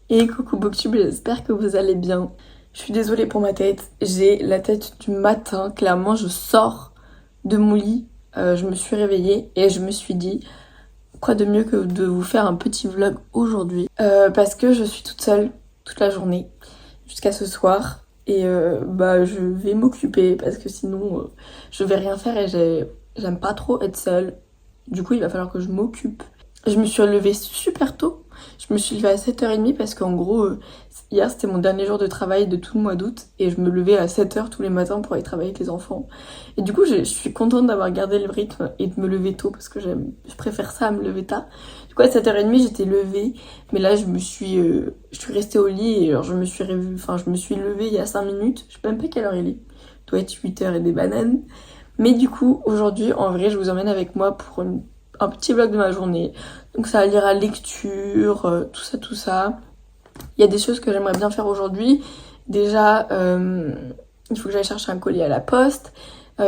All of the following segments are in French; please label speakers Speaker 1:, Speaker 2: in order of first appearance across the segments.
Speaker 1: Et coucou Booktube, j'espère que vous allez bien. Je suis désolée pour ma tête, j'ai la tête du matin, clairement je sors de mon lit, je me suis réveillée et je me suis dit quoi de mieux que de vous faire un petit vlog aujourd'hui parce que je suis toute seule toute la journée jusqu'à ce soir et je vais m'occuper parce que sinon je vais rien faire et j'aime pas trop être seule. Du coup il va falloir que je m'occupe. Je me suis levée super tôt. Je me suis levée à 7h30 parce qu'en gros, hier c'était mon dernier jour de travail de tout le mois d'août et je me levais à 7h tous les matins pour aller travailler avec les enfants. Et du coup, je suis contente d'avoir gardé le rythme et de me lever tôt parce que je préfère ça à me lever tard. Du coup, à 7h30, j'étais levée, mais là, je suis restée au lit et alors je me suis levée il y a 5 minutes. Je sais même pas quelle heure il est. Il doit être 8h et des bananes. Mais du coup, aujourd'hui, en vrai, je vous emmène avec moi pour un petit vlog de ma journée. Donc ça va lire à lecture, tout ça. Il y a des choses que j'aimerais bien faire aujourd'hui. Déjà, il faut que j'aille chercher un colis à la poste.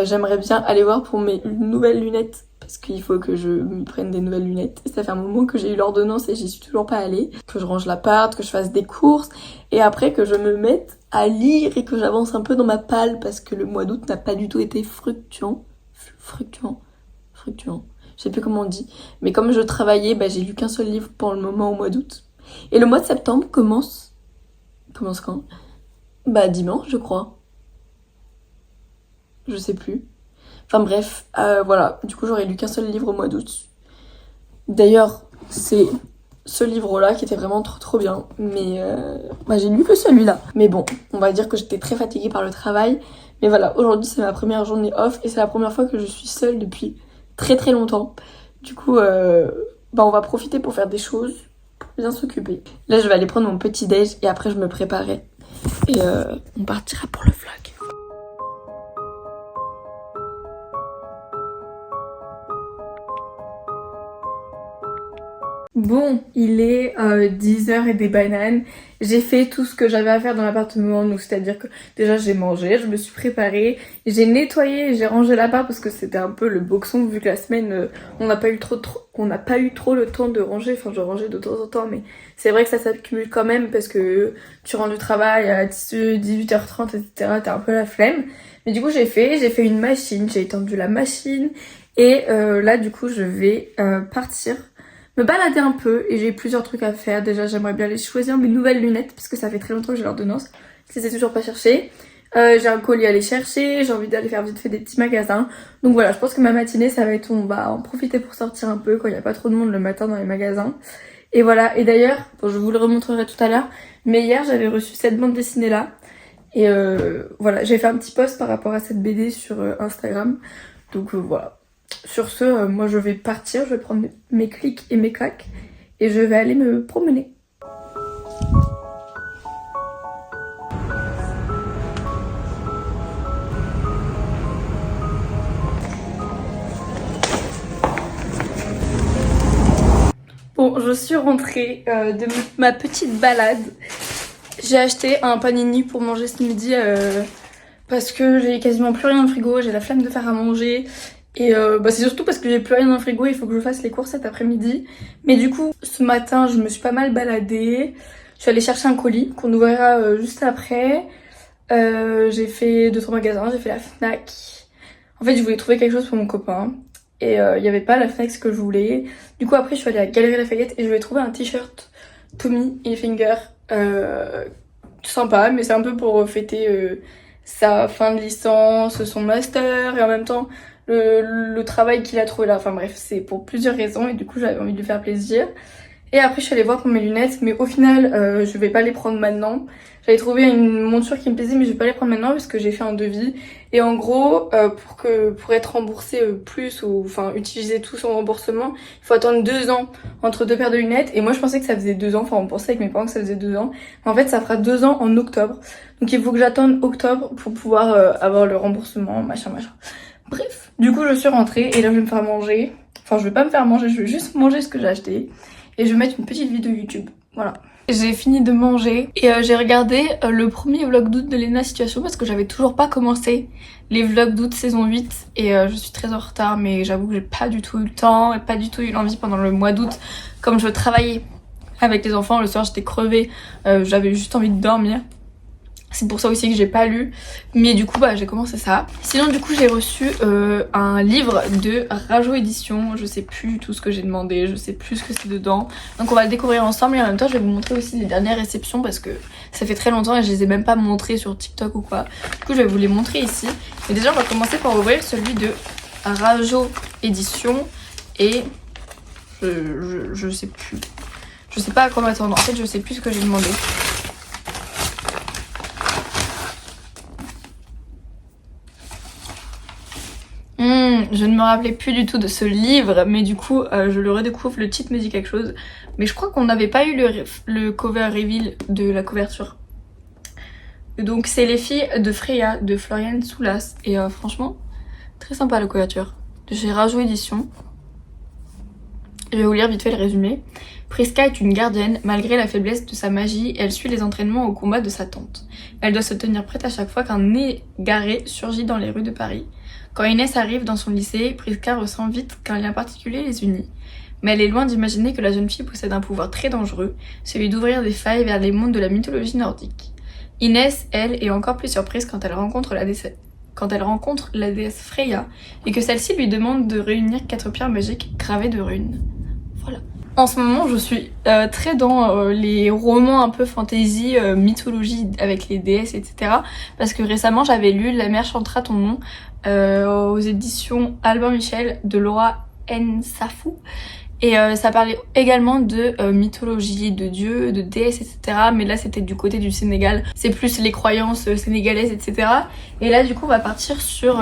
Speaker 1: J'aimerais bien aller voir pour mes nouvelles lunettes parce qu'il faut que je me prenne des nouvelles lunettes. Et ça fait un moment que j'ai eu l'ordonnance et j'y suis toujours pas allée. Que je range l'appart, que je fasse des courses et après que je me mette à lire et que j'avance un peu dans ma palle parce que le mois d'août n'a pas du tout été fructueux. Je sais plus comment on dit. Mais comme je travaillais, j'ai lu qu'un seul livre pour le moment au mois d'août. Et le mois de septembre commence... Commence quand? Dimanche, je crois. Je sais plus. Enfin bref, voilà. Du coup, j'aurais lu qu'un seul livre au mois d'août. D'ailleurs, c'est ce livre-là qui était vraiment trop bien. Mais j'ai lu que celui-là. Mais bon, on va dire que j'étais très fatiguée par le travail. Mais voilà, aujourd'hui, c'est ma première journée off. Et c'est la première fois que je suis seule depuis très longtemps. Du coup, on va profiter pour faire des choses, pour bien s'occuper. Là, je vais aller prendre mon petit déj et après, je me préparerai. Et on partira pour le vlog. Bon, il est 10h et des bananes. J'ai fait tout ce que j'avais à faire dans l'appartement, donc c'est-à-dire que déjà j'ai mangé, je me suis préparée, j'ai nettoyé, j'ai rangé l'appart parce que c'était un peu le boxon vu que la semaine on n'a pas eu trop le temps de ranger, enfin je rangeais de temps en temps mais c'est vrai que ça s'accumule quand même parce que tu rentres du travail à 18h30 etc, t'as un peu la flemme. Mais du coup j'ai fait une machine, j'ai étendu la machine et là du coup je vais partir me balader un peu et j'ai plusieurs trucs à faire. Déjà j'aimerais bien aller choisir mes nouvelles lunettes parce que ça fait très longtemps que j'ai l'ordonnance, je les ai toujours pas cherchées. J'ai un colis à aller chercher, j'ai envie d'aller faire vite fait des petits magasins. Donc voilà, je pense que ma matinée ça va être, on va en profiter pour sortir un peu quand il n'y a pas trop de monde le matin dans les magasins. Et voilà, et d'ailleurs, je vous le remontrerai tout à l'heure, mais hier j'avais reçu cette bande dessinée là. Et voilà, j'ai fait un petit post par rapport à cette BD sur Instagram. Donc voilà. Sur ce, moi je vais partir, je vais prendre mes clics et mes claques et je vais aller me promener. Bon, je suis rentrée de ma petite balade. J'ai acheté un panini pour manger ce midi parce que j'ai quasiment plus rien dans le frigo, j'ai la flemme de faire à manger. Et c'est surtout parce que j'ai plus rien dans le frigo, il faut que je fasse les courses cet après-midi. Mais du coup, ce matin, je me suis pas mal baladée. Je suis allée chercher un colis qu'on ouvrira juste après. J'ai fait 2-3 magasins, j'ai fait la Fnac. En fait, je voulais trouver quelque chose pour mon copain. Et il y avait pas la Fnac ce que je voulais. Du coup, après, je suis allée à Galerie Lafayette et je voulais trouver un t-shirt Tommy Hilfiger. Sympa, mais c'est un peu pour fêter sa fin de licence, son master et en même temps le travail qu'il a trouvé là. Enfin bref, c'est pour plusieurs raisons et du coup j'avais envie de lui faire plaisir. Et après je suis allée voir pour mes lunettes, mais au final je vais pas les prendre maintenant. J'avais trouvé une monture qui me plaisait mais je vais pas les prendre maintenant parce que j'ai fait un devis. Et en gros pour être remboursé plus ou enfin utiliser tout son remboursement, il faut attendre 2 ans entre 2 paires de lunettes. Et moi je pensais que ça faisait 2 ans, enfin on pensait avec mes parents que ça faisait 2 ans. Mais en fait ça fera 2 ans en octobre. Donc il faut que j'attende octobre pour pouvoir avoir le remboursement, machin. Bref, du coup je suis rentrée et là je vais me faire manger. Enfin je vais pas me faire manger, je vais juste manger ce que j'ai acheté. Et je vais mettre une petite vidéo YouTube, voilà. J'ai fini de manger et j'ai regardé le premier vlog d'août de Lena Situation parce que j'avais toujours pas commencé les vlogs d'août saison 8 et je suis très en retard mais j'avoue que j'ai pas du tout eu le temps et pas du tout eu l'envie pendant le mois d'août comme je travaillais avec les enfants. Le soir j'étais crevée, j'avais juste envie de dormir. C'est pour ça aussi que j'ai pas lu, mais du coup bah j'ai commencé ça. Sinon du coup j'ai reçu un livre de Rajo Édition, je sais plus du tout ce que j'ai demandé, je sais plus ce que c'est dedans. Donc on va le découvrir ensemble et en même temps je vais vous montrer aussi les dernières réceptions parce que ça fait très longtemps et je les ai même pas montrées sur TikTok ou quoi. Du coup je vais vous les montrer ici. Mais déjà on va commencer par ouvrir celui de Rajo Édition et je sais plus. Je sais pas à quoi m'attendre, en fait je sais plus ce que j'ai demandé. Je ne me rappelais plus du tout de ce livre, mais du coup je le redécouvre, le titre me dit quelque chose. Mais je crois qu'on n'avait pas eu le cover reveal de la couverture. Donc c'est Les filles de Freya de Florian Soulas. Et franchement, très sympa la couverture. De chez Rajo Édition. Je vais vous lire vite fait le résumé. Priska est une gardienne, malgré la faiblesse de sa magie, elle suit les entraînements au combat de sa tante. Elle doit se tenir prête à chaque fois qu'un égaré surgit dans les rues de Paris. Quand Inès arrive dans son lycée, Priska ressent vite qu'un lien particulier les unit. Mais elle est loin d'imaginer que la jeune fille possède un pouvoir très dangereux, celui d'ouvrir des failles vers les mondes de la mythologie nordique. Inès, elle, est encore plus surprise quand elle rencontre la déesse Freya et que celle-ci lui demande de réunir 4 pierres magiques gravées de runes. Voilà. En ce moment, je suis très dans les romans un peu fantasy, mythologie avec les déesses, etc. Parce que récemment, j'avais lu La mer chantera ton nom aux éditions Albin Michel de Laura Nsafou. Et ça parlait également de mythologie, de dieux, de déesses, etc. Mais là, c'était du côté du Sénégal. C'est plus les croyances sénégalaises, etc. Et là, du coup, on va partir sur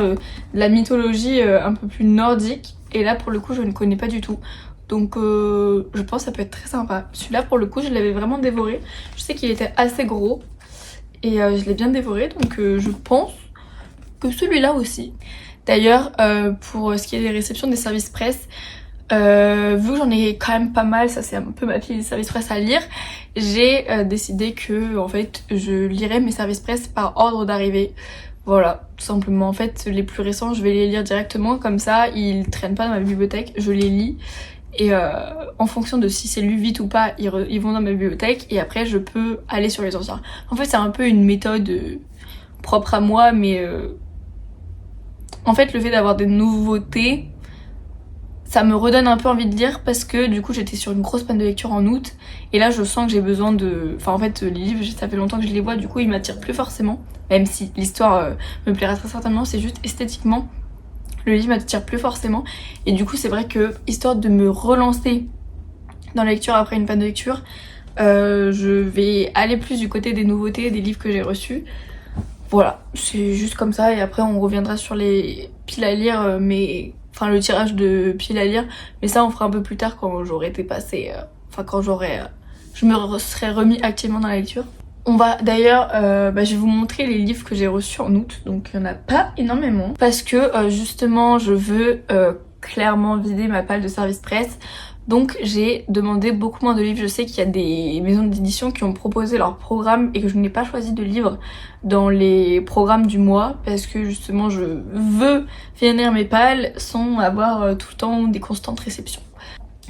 Speaker 1: la mythologie un peu plus nordique. Et là, pour le coup, je ne connais pas du tout. Donc je pense que ça peut être très sympa. Celui-là pour le coup je l'avais vraiment dévoré. Je sais qu'il était assez gros et je l'ai bien dévoré donc je pense que celui-là aussi. D'ailleurs pour ce qui est des réceptions des services presse, vu que j'en ai quand même pas mal, ça c'est un peu ma fille des services presse à lire, j'ai décidé que en fait je lirais mes services presse par ordre d'arrivée. Voilà, tout simplement. En fait les plus récents je vais les lire directement, comme ça ils traînent pas dans ma bibliothèque, je les lis. Et en fonction de si c'est lu vite ou pas, ils vont dans ma bibliothèque et après je peux aller sur les anciens. En fait c'est un peu une méthode propre à moi, mais en fait le fait d'avoir des nouveautés, ça me redonne un peu envie de lire parce que du coup j'étais sur une grosse panne de lecture en août et là je sens que j'ai besoin de... Enfin en fait les livres ça fait longtemps que je les vois, du coup ils m'attirent plus forcément, même si l'histoire me plaira très certainement, c'est juste esthétiquement le livre m'attire plus forcément et du coup c'est vrai que histoire de me relancer dans la lecture après une panne de lecture, je vais aller plus du côté des nouveautés, des livres que j'ai reçus. Voilà, c'est juste comme ça et après on reviendra sur les piles à lire, mais enfin le tirage de piles à lire, mais ça on fera un peu plus tard quand j'aurai été passée, enfin quand je me serai remis activement dans la lecture. On va d'ailleurs, je vais vous montrer les livres que j'ai reçus en août, donc il n'y en a pas énormément, parce que justement je veux clairement vider ma palle de service presse, donc j'ai demandé beaucoup moins de livres. Je sais qu'il y a des maisons d'édition qui ont proposé leur programme et que je n'ai pas choisi de livres dans les programmes du mois, parce que justement je veux finir mes pales sans avoir tout le temps des constantes réceptions.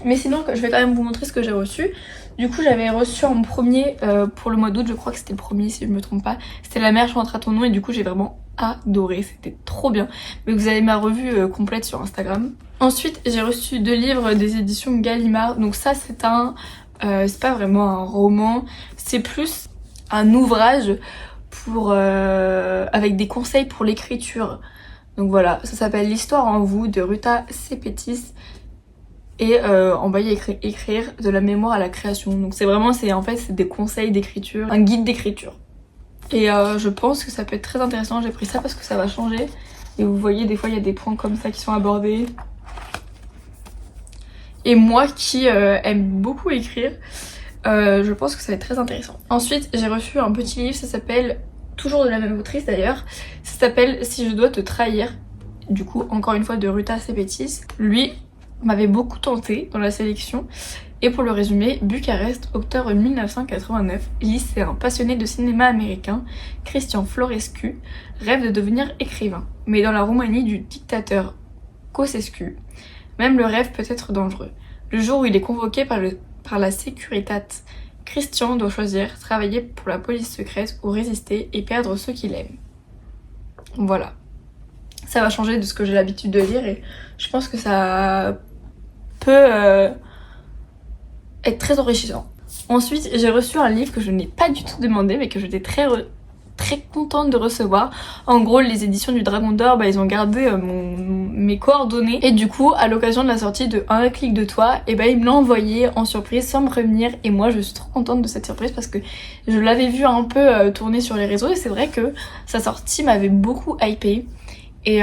Speaker 1: Mais sinon je vais quand même vous montrer ce que j'ai reçu. Du coup j'avais reçu en premier pour le mois d'août, je crois que c'était le premier si je me trompe pas, c'était La mer chantera ton nom et du coup j'ai vraiment adoré, c'était trop bien. Mais vous avez ma revue complète sur Instagram. Ensuite j'ai reçu 2 livres des éditions Gallimard, donc ça c'est c'est pas vraiment un roman, c'est plus un ouvrage pour avec des conseils pour l'écriture. Donc voilà, ça s'appelle L'histoire en vous de Ruta Sepetys. Et en bas il y a écrire de la mémoire à la création. Donc c'est vraiment, en fait c'est des conseils d'écriture, un guide d'écriture. Et je pense que ça peut être très intéressant, j'ai pris ça parce que ça va changer. Et vous voyez des fois il y a des points comme ça qui sont abordés. Et moi qui aime beaucoup écrire, je pense que ça va être très intéressant. Ensuite j'ai reçu un petit livre, ça s'appelle, toujours de la même autrice d'ailleurs, ça s'appelle Si je dois te trahir. Du coup encore une fois de Ruta Sepetys. Lui m'avait beaucoup tenté dans la sélection. Et pour le résumer, Bucarest, octobre 1989, lycéen passionné de cinéma américain, Christian Florescu rêve de devenir écrivain. Mais dans la Roumanie du dictateur Ceausescu, même le rêve peut être dangereux. Le jour où il est convoqué par le par la Securitat. Christian doit choisir travailler pour la police secrète ou résister et perdre ceux qu'il aime. Voilà. Ça va changer de ce que j'ai l'habitude de lire et je pense que ça peut être très enrichissant. Ensuite, j'ai reçu un livre que je n'ai pas du tout demandé mais que j'étais très contente de recevoir. En gros, les éditions du Dragon d'Or, ils ont gardé mes coordonnées et du coup, à l'occasion de la sortie de Un clic de toi, ils me l'ont envoyé en surprise sans me prévenir et moi je suis trop contente de cette surprise parce que je l'avais vu un peu tourner sur les réseaux et c'est vrai que sa sortie m'avait beaucoup hypée et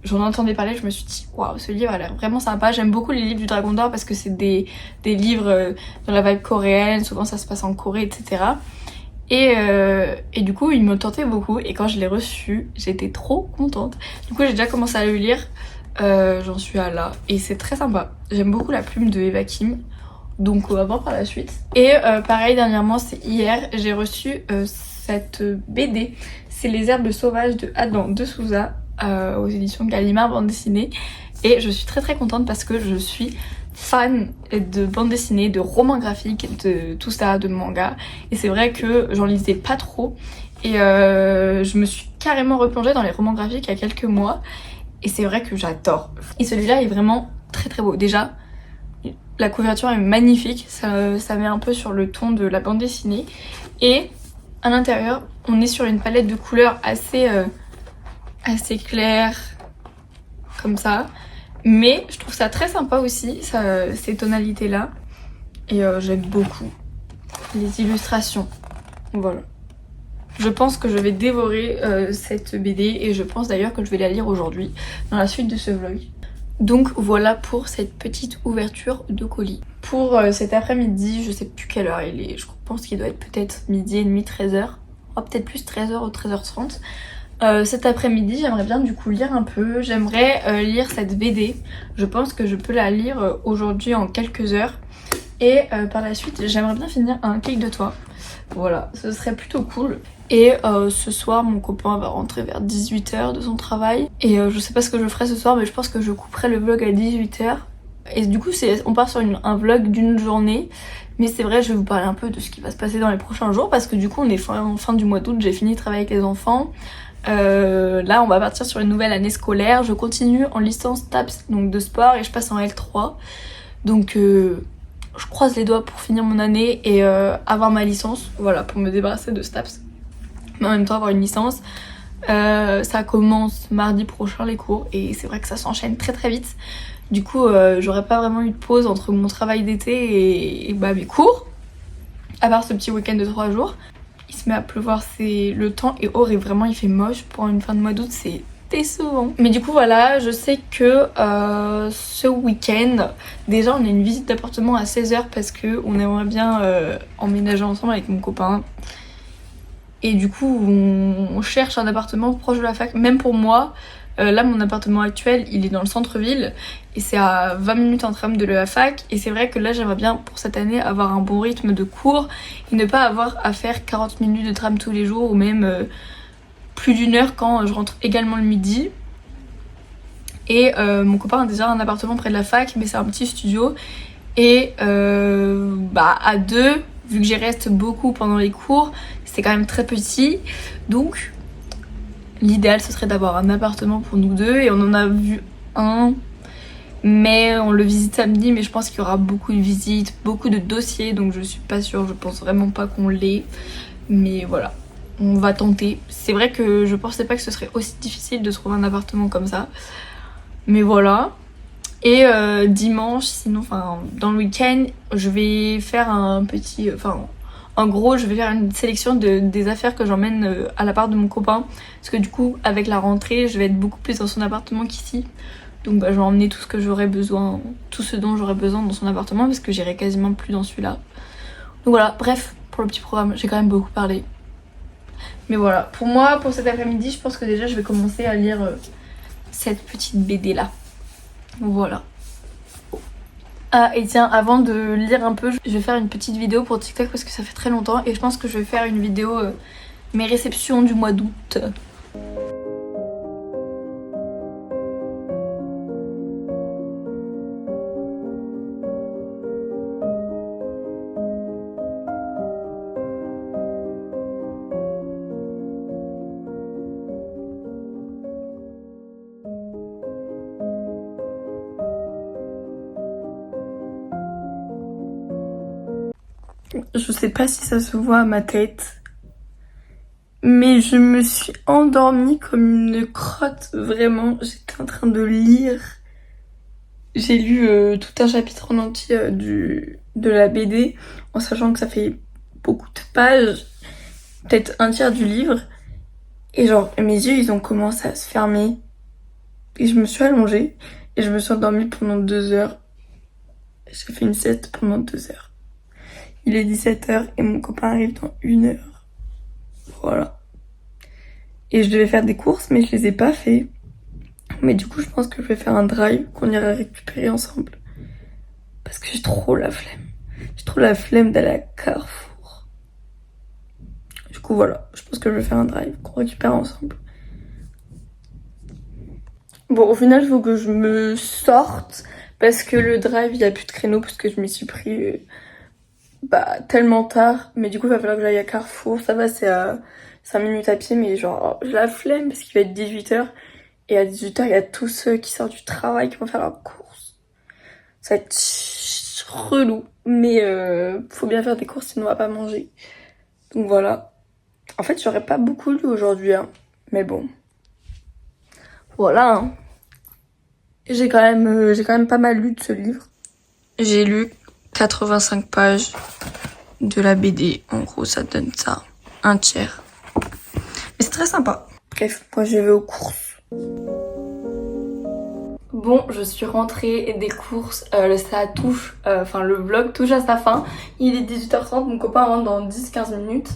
Speaker 1: j'en entendais parler, je me suis dit waouh, ce livre a l'air vraiment sympa. J'aime beaucoup les livres du Dragon d'Or parce que c'est des livres dans la vibe coréenne, souvent ça se passe en Corée, etc. Et du coup il me tentait beaucoup et quand je l'ai reçu j'étais trop contente. Du coup j'ai déjà commencé à le lire, j'en suis à là et c'est très sympa. J'aime beaucoup la plume de Eva Kim, donc on va voir par la suite. Et pareil, dernièrement, c'est hier, j'ai reçu cette BD, c'est Les Herbes sauvages de Adam de Souza aux éditions Gallimard bande dessinée et je suis très contente parce que je suis fan de bande dessinée, de romans graphiques, de tout ça, de manga et c'est vrai que j'en lisais pas trop et je me suis carrément replongée dans les romans graphiques il y a quelques mois et c'est vrai que j'adore. Et celui-là est vraiment très beau. Déjà la couverture est magnifique, ça met un peu sur le ton de la bande dessinée et à l'intérieur on est sur une palette de couleurs assez claire comme ça. Mais je trouve ça très sympa aussi, ces tonalités là. Et j'aime beaucoup les illustrations. Voilà. Je pense que je vais dévorer cette BD et je pense d'ailleurs que je vais la lire aujourd'hui dans la suite de ce vlog. Donc voilà pour cette petite ouverture de colis. Pour cet après-midi, je sais plus quelle heure il est, je pense qu'il doit être peut-être midi et demi, 13h. Oh, peut-être plus 13h ou 13h30. Cet après-midi j'aimerais bien du coup lire un peu, j'aimerais lire cette BD, je pense que je peux la lire aujourd'hui en quelques heures et par la suite j'aimerais bien finir Un clic de toi, voilà, ce serait plutôt cool. Et ce soir mon copain va rentrer vers 18h de son travail et je sais pas ce que je ferai ce soir mais je pense que je couperai le vlog à 18h et du coup on part sur un vlog d'une journée. Mais c'est vrai, je vais vous parler un peu de ce qui va se passer dans les prochains jours parce que du coup on est fin du mois d'août, j'ai fini de travailler avec les enfants. Là on va partir sur une nouvelle année scolaire, je continue en licence TAPS donc de sport et je passe en L3 donc je croise les doigts pour finir mon année et avoir ma licence, voilà, pour me débarrasser de STAPS mais en même temps avoir une licence. Ça commence mardi prochain les cours et c'est vrai que ça s'enchaîne très vite, du coup j'aurais pas vraiment eu de pause entre mon travail d'été et mes cours à part ce petit week-end de 3 jours. Il se met à pleuvoir, le temps est horrible, vraiment il fait moche pour une fin de mois d'août, c'est décevant. Mais du coup voilà, je sais que ce week-end, déjà on a une visite d'appartement à 16h parce qu'on aimerait bien emménager ensemble avec mon copain. Et du coup on cherche un appartement proche de la fac, même pour moi. Là mon appartement actuel il est dans le centre-ville et c'est à 20 minutes en tram de la fac et c'est vrai que là j'aimerais bien pour cette année avoir un bon rythme de cours et ne pas avoir à faire 40 minutes de tram tous les jours ou même plus d'une heure quand je rentre également le midi. Et mon copain a déjà un appartement près de la fac mais c'est un petit studio et à deux, vu que j'y reste beaucoup pendant les cours, c'est quand même très petit, donc l'idéal ce serait d'avoir un appartement pour nous deux et on en a vu un mais on le visite samedi, mais je pense qu'il y aura beaucoup de visites, beaucoup de dossiers donc je suis pas sûre, je pense vraiment pas qu'on l'ait, mais voilà, on va tenter. C'est vrai que je pensais pas que ce serait aussi difficile de trouver un appartement comme ça, mais voilà. Et dimanche, sinon dans le week-end, je vais faire un petit... en gros, je vais faire une sélection des affaires que j'emmène à l'appart de mon copain. Parce que du coup, avec la rentrée, je vais être beaucoup plus dans son appartement qu'ici. Donc je vais emmener tout ce que j'aurai besoin, tout ce dont j'aurai besoin dans son appartement parce que j'irai quasiment plus dans celui-là. Donc voilà, bref, pour le petit programme, j'ai quand même beaucoup parlé. Mais voilà, pour moi, pour cet après-midi, je pense que déjà je vais commencer à lire cette petite BD là. Voilà. Ah et tiens, avant de lire un peu, je vais faire une petite vidéo pour TikTok parce que ça fait très longtemps et je pense que je vais faire une vidéo mes réceptions du mois d'août. je sais pas si ça se voit à ma tête, mais je me suis endormie comme une crotte, vraiment. J'étais en train de lire. J'ai lu tout un chapitre en entier de la BD, en sachant que ça fait beaucoup de pages, peut-être un tiers du livre. Et genre, mes yeux, ils ont commencé à se fermer. Et je me suis allongée, et je me suis endormie pendant 2 heures. J'ai fait une sieste pendant 2 heures. Il est 17h et mon copain arrive dans 1 heure. Voilà. Et je devais faire des courses, mais je les ai pas fait. Mais du coup, je pense que je vais faire un drive qu'on ira récupérer ensemble. Parce que j'ai trop la flemme. J'ai trop la flemme d'aller à Carrefour. Du coup, voilà. Je pense que je vais faire un drive qu'on récupère ensemble. Bon, au final, il faut que je me sorte. Parce que le drive, il n'y a plus de créneau. Parce que je m'y suis pris tellement tard. Mais du coup, il va falloir que j'aille à Carrefour. Ça va, c'est à 5 minutes à pied. Mais genre, j'ai la flemme parce qu'il va être 18h. Et à 18h, il y a tous ceux qui sortent du travail qui vont faire leurs courses. Ça va être relou. Mais faut bien faire des courses sinon on va pas manger. Donc voilà. En fait, j'aurais pas beaucoup lu aujourd'hui. Hein. Mais bon. Voilà. Hein. J'ai quand même pas mal lu de ce livre. J'ai lu 85 pages de la BD. En gros, ça donne ça. Un tiers. Mais c'est très sympa. Bref, moi je vais aux courses. Bon, je suis rentrée des courses, le vlog touche à sa fin. Il est 18h30, mon copain rentre dans 10-15 minutes.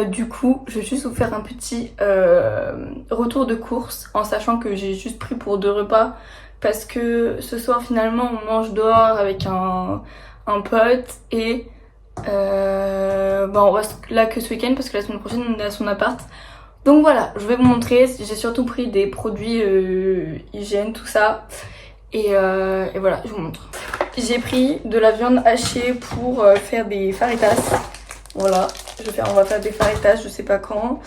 Speaker 1: Du coup, je vais juste vous faire un petit retour de course en sachant que j'ai juste pris pour 2 repas parce que ce soir finalement on mange dehors avec un pote et on reste là que ce week-end parce que la semaine prochaine on est à son appart. Donc voilà, je vais vous montrer, j'ai surtout pris des produits hygiène, tout ça. Et voilà, je vous montre. J'ai pris de la viande hachée pour faire des fajitas. Voilà, on va faire des fajitas, je sais pas quand.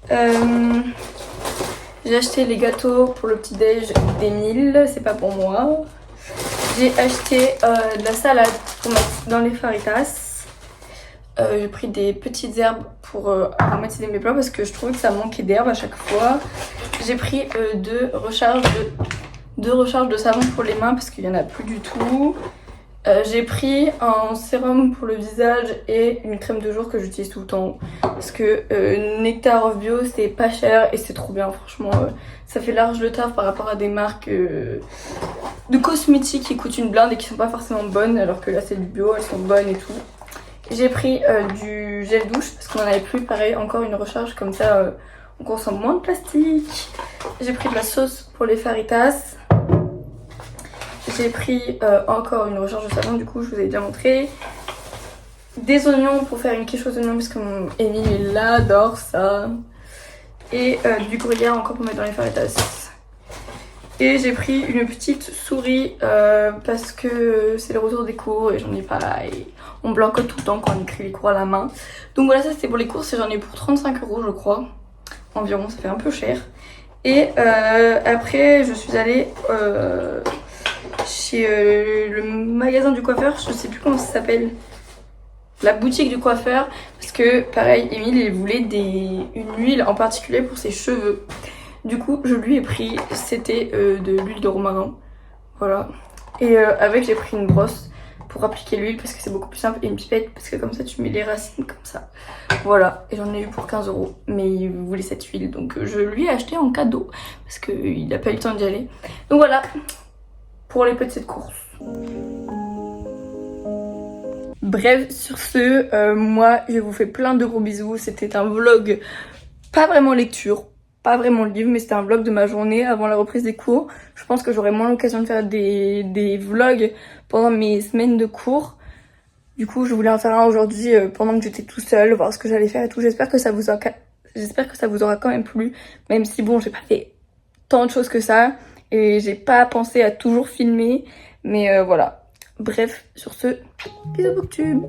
Speaker 1: J'ai acheté les gâteaux pour le petit déj d'Emile, c'est pas pour moi. J'ai acheté de la salade pour mettre dans les fajitas. J'ai pris des petites herbes pour aromatiser mes plats parce que je trouvais que ça manquait d'herbes à chaque fois. J'ai pris deux recharges de savon pour les mains parce qu'il n'y en a plus du tout. J'ai pris un sérum pour le visage et une crème de jour que j'utilise tout le temps parce que Nectar of Bio c'est pas cher et c'est trop bien franchement. Ça fait large le taf par rapport à des marques de cosmétiques qui coûtent une blinde et qui sont pas forcément bonnes alors que là c'est du bio, elles sont bonnes et tout. J'ai pris du gel douche parce qu'on en avait plus, pareil, encore une recharge comme ça on consomme moins de plastique. J'ai pris de la sauce pour les fajitas. J'ai pris encore une recharge de savon, du coup je vous ai déjà montré. Des oignons pour faire une quiche aux oignons parce que mon Emile il adore ça. Et du gruyère encore pour mettre dans les fajitas. Et j'ai pris une petite souris parce que c'est le retour des cours et j'en ai pas et on blancote tout le temps quand on écrit les cours à la main. Donc voilà, ça c'était pour les courses et j'en ai pour 35 € je crois. Environ, ça fait un peu cher. Et après je suis allée chez le magasin du coiffeur, je sais plus comment ça s'appelle. La boutique du coiffeur parce que pareil, Emile il voulait une huile en particulier pour ses cheveux. Du coup, je lui ai pris, c'était de l'huile de romarin, voilà. Et avec, j'ai pris une brosse pour appliquer l'huile parce que c'est beaucoup plus simple et une pipette parce que comme ça, tu mets les racines comme ça. Voilà, et j'en ai eu pour 15 €, mais il voulait cette huile, donc je lui ai acheté en cadeau parce qu'il n'a pas eu le temps d'y aller. Donc voilà, pour les petites courses. Bref, sur ce, moi, je vous fais plein de gros bisous. C'était un vlog, pas vraiment lecture. Pas vraiment le livre, mais c'était un vlog de ma journée avant la reprise des cours. Je pense que j'aurai moins l'occasion de faire des vlogs pendant mes semaines de cours. Du coup, je voulais en faire un aujourd'hui pendant que j'étais tout seule, voir ce que j'allais faire et tout. J'espère que ça vous aura quand même plu. Même si bon, j'ai pas fait tant de choses que ça. Et j'ai pas pensé à toujours filmer. Mais voilà. Bref, sur ce, bisous Booktube.